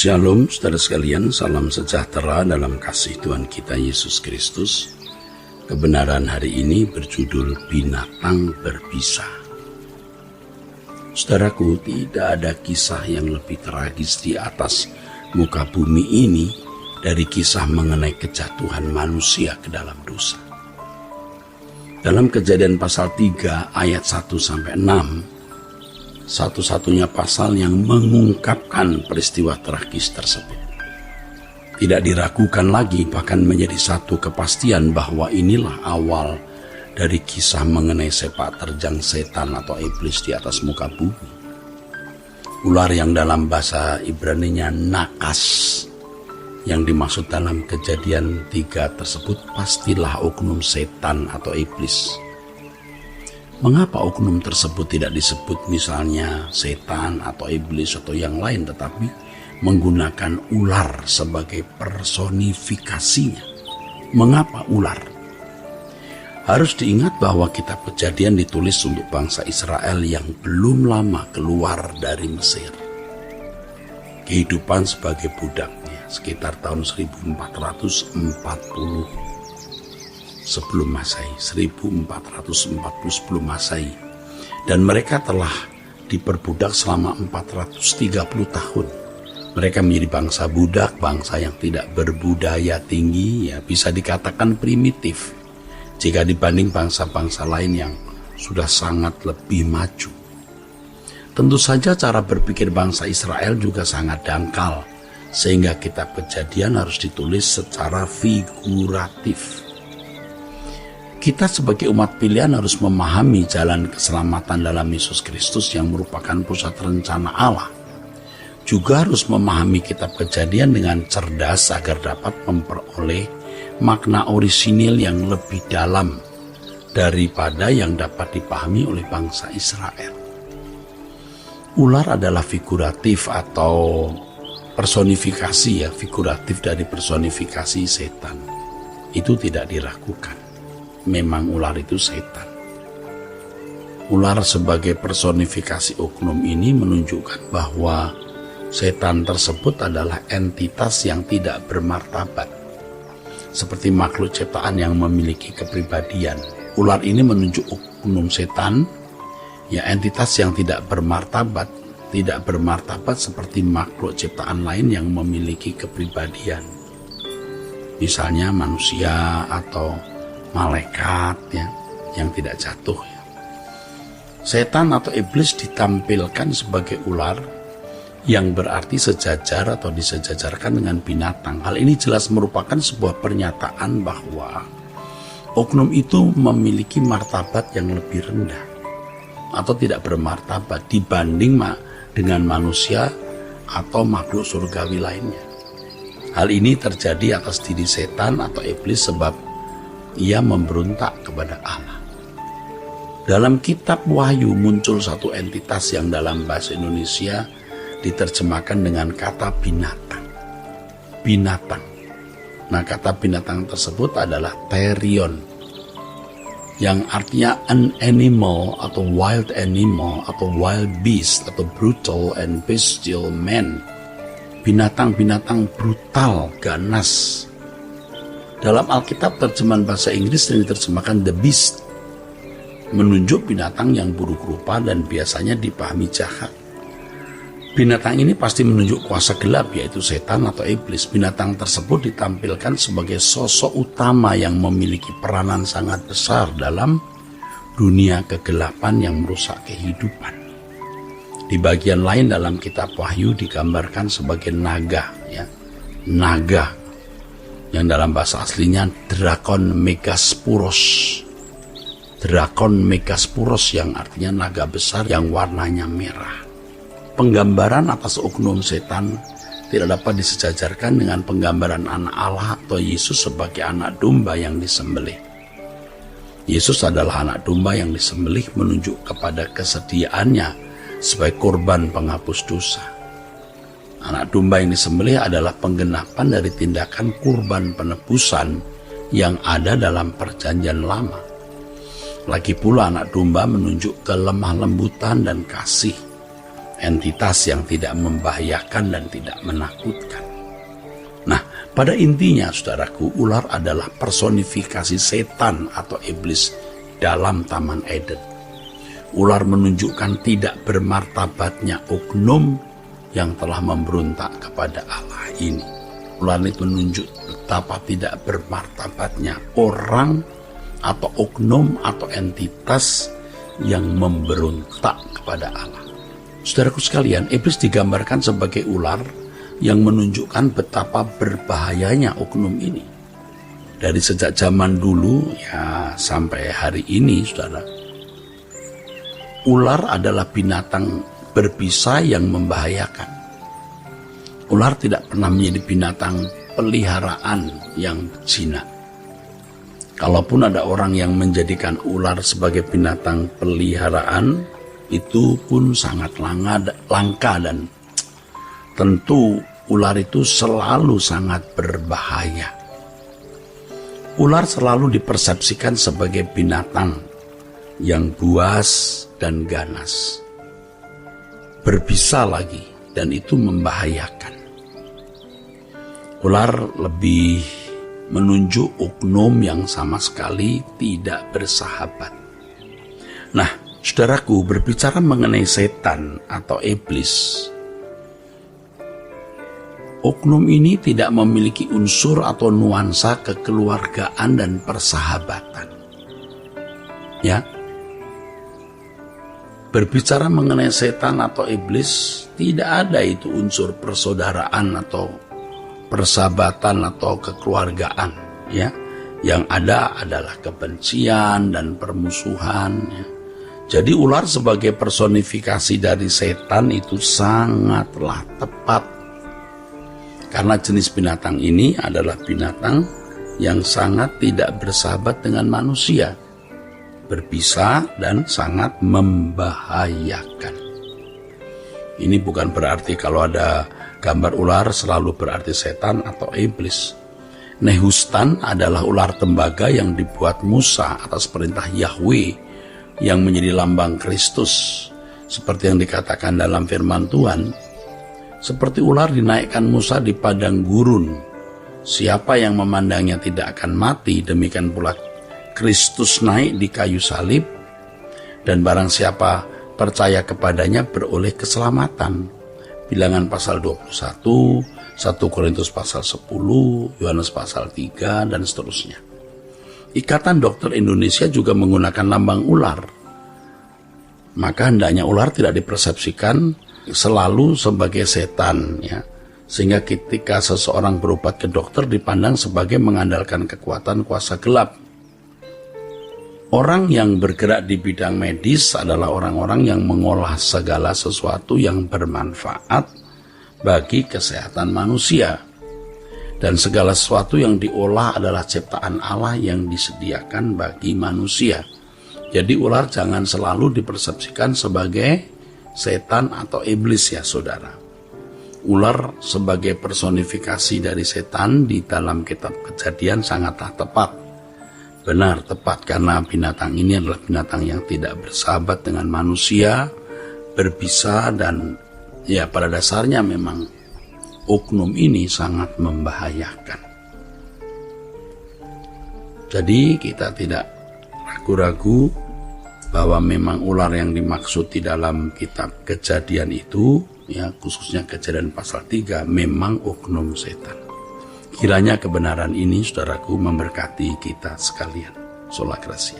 Shalom saudara sekalian, salam sejahtera dalam kasih Tuhan kita Yesus Kristus. Kebenaran hari ini berjudul Binatang Berbisa. Saudaraku, tidak ada kisah yang lebih tragis di atas muka bumi ini dari kisah mengenai kejatuhan manusia ke dalam dosa. Dalam Kejadian pasal 3 ayat 1-6, satu-satunya pasal yang mengungkapkan peristiwa tragis tersebut. Tidak diragukan lagi, bahkan menjadi satu kepastian bahwa inilah awal dari kisah mengenai sepak terjang setan atau iblis di atas muka bumi. Ular yang dalam bahasa Ibrani-nya nakas, yang dimaksud dalam Kejadian 3 tersebut pastilah oknum setan atau iblis. Mengapa oknum tersebut tidak disebut misalnya setan atau iblis atau yang lain, tetapi menggunakan ular sebagai personifikasinya? Mengapa ular? Harus diingat bahwa kitab Kejadian ditulis untuk bangsa Israel yang belum lama keluar dari Mesir. Kehidupan sebagai budaknya sekitar tahun 1440 sebelum Masehi, 1440 sebelum Masehi. Dan mereka telah diperbudak selama 430 tahun. Mereka menjadi bangsa budak, bangsa yang tidak berbudaya tinggi, ya bisa dikatakan primitif jika dibanding bangsa-bangsa lain yang sudah sangat lebih maju. Tentu saja cara berpikir bangsa Israel juga sangat dangkal, sehingga kitab Kejadian harus ditulis secara figuratif. Kita sebagai umat pilihan harus memahami jalan keselamatan dalam Yesus Kristus yang merupakan pusat rencana Allah. Juga harus memahami kitab Kejadian dengan cerdas agar dapat memperoleh makna orisinil yang lebih dalam daripada yang dapat dipahami oleh bangsa Israel. Ular adalah figuratif atau personifikasi, ya, figuratif dari personifikasi setan. Itu tidak diragukan. Memang ular itu setan. Ular sebagai personifikasi oknum ini menunjukkan bahwa setan tersebut adalah entitas yang tidak bermartabat, seperti makhluk ciptaan yang memiliki kepribadian. Ular ini menunjuk oknum setan, ya, entitas yang tidak bermartabat seperti makhluk ciptaan lain yang memiliki kepribadian. Misalnya manusia atau malaikat, ya, yang tidak jatuh, ya. Setan atau iblis ditampilkan sebagai ular yang berarti sejajar atau disejajarkan dengan binatang. Hal ini jelas merupakan sebuah pernyataan bahwa oknum itu memiliki martabat yang lebih rendah atau tidak bermartabat dibanding dengan manusia atau makhluk surgawi lainnya. Hal ini terjadi atas diri setan atau iblis sebab ia memberontak kepada Allah. Dalam kitab Wahyu muncul satu entitas yang dalam bahasa Indonesia diterjemahkan dengan kata binatang. Binatang. Nah, kata binatang tersebut adalah terion, yang artinya an animal atau wild beast atau brutal and bestial man. Binatang-binatang brutal, ganas. Dalam Alkitab terjemahan bahasa Inggris yang diterjemahkan the beast menunjuk binatang yang buruk rupa dan biasanya dipahami jahat. Binatang ini pasti menunjuk kuasa gelap, yaitu setan atau iblis. Binatang tersebut ditampilkan sebagai sosok utama yang memiliki peranan sangat besar dalam dunia kegelapan yang merusak kehidupan. Di bagian lain dalam kitab Wahyu digambarkan sebagai naga, ya, naga, yang dalam bahasa aslinya Drakon Megaspuros. Drakon Megaspuros yang artinya naga besar yang warnanya merah. Penggambaran atas oknum setan tidak dapat disejajarkan dengan penggambaran anak Allah atau Yesus sebagai anak domba yang disembelih. Yesus adalah anak domba yang disembelih menunjuk kepada kesediaannya sebagai korban penghapus dosa. Anak domba yang disembelih adalah penggenapan dari tindakan kurban penebusan yang ada dalam perjanjian lama. Lagi pula anak domba menunjuk kelemah lembutan dan kasih entitas yang tidak membahayakan dan tidak menakutkan. Nah, pada intinya saudaraku, ular adalah personifikasi setan atau iblis dalam Taman Eden. Ular menunjukkan tidak bermartabatnya oknum yang telah memberontak kepada Allah ini. Ular itu menunjuk betapa tidak bermartabatnya orang atau oknum atau entitas yang memberontak kepada Allah. Saudaraku sekalian, iblis digambarkan sebagai ular yang menunjukkan betapa berbahayanya oknum ini. Dari sejak zaman dulu ya sampai hari ini, saudara, ular adalah binatang berbisa yang membahayakan. Ular tidak pernah menjadi binatang peliharaan yang jinak. Kalaupun ada orang yang menjadikan ular sebagai binatang peliharaan, itu pun sangat langka dan tentu ular itu selalu sangat berbahaya. Ular selalu dipersepsikan sebagai binatang yang buas dan ganas, berbisa lagi, dan itu membahayakan. Ular lebih menunjuk oknum yang sama sekali tidak bersahabat. Nah, saudaraku, berbicara mengenai setan atau iblis, oknum ini tidak memiliki unsur atau nuansa kekeluargaan dan persahabatan. Ya. Berbicara mengenai setan atau iblis, tidak ada itu unsur persaudaraan atau persahabatan atau kekeluargaan, ya. Yang ada adalah kebencian dan permusuhan, ya. Jadi ular sebagai personifikasi dari setan itu sangatlah tepat. Karena jenis binatang ini adalah binatang yang sangat tidak bersahabat dengan manusia, berbisa dan sangat membahayakan. Ini bukan berarti kalau ada gambar ular selalu berarti setan atau iblis. Nehustan adalah ular tembaga yang dibuat Musa atas perintah Yahweh yang menjadi lambang Kristus. Seperti yang dikatakan dalam firman Tuhan, seperti ular dinaikkan Musa di padang gurun. Siapa yang memandangnya tidak akan mati, demikian pula Kristus naik di kayu salib, dan barang siapa percaya kepadanya beroleh keselamatan. Bilangan pasal 21, 1 Korintus pasal 10, Yohanes pasal 3, dan seterusnya. Ikatan Dokter Indonesia juga menggunakan lambang ular. Maka hendaknya ular tidak dipersepsikan selalu sebagai setan, ya. Sehingga ketika seseorang berobat ke dokter dipandang sebagai mengandalkan kekuatan kuasa gelap. Orang yang bergerak di bidang medis adalah orang-orang yang mengolah segala sesuatu yang bermanfaat bagi kesehatan manusia. Dan segala sesuatu yang diolah adalah ciptaan Allah yang disediakan bagi manusia. Jadi ular jangan selalu dipersepsikan sebagai setan atau iblis, ya saudara. Ular sebagai personifikasi dari setan di dalam kitab Kejadian sangatlah tepat. Benar, tepat, karena binatang ini adalah binatang yang tidak bersahabat dengan manusia, berbisa, dan ya pada dasarnya memang oknum ini sangat membahayakan. Jadi kita tidak ragu-ragu bahwa memang ular yang dimaksud di dalam kitab Kejadian itu, ya khususnya Kejadian pasal 3, memang oknum setan. Kiranya kebenaran ini, saudaraku, memberkati kita sekalian. Sola Gracia.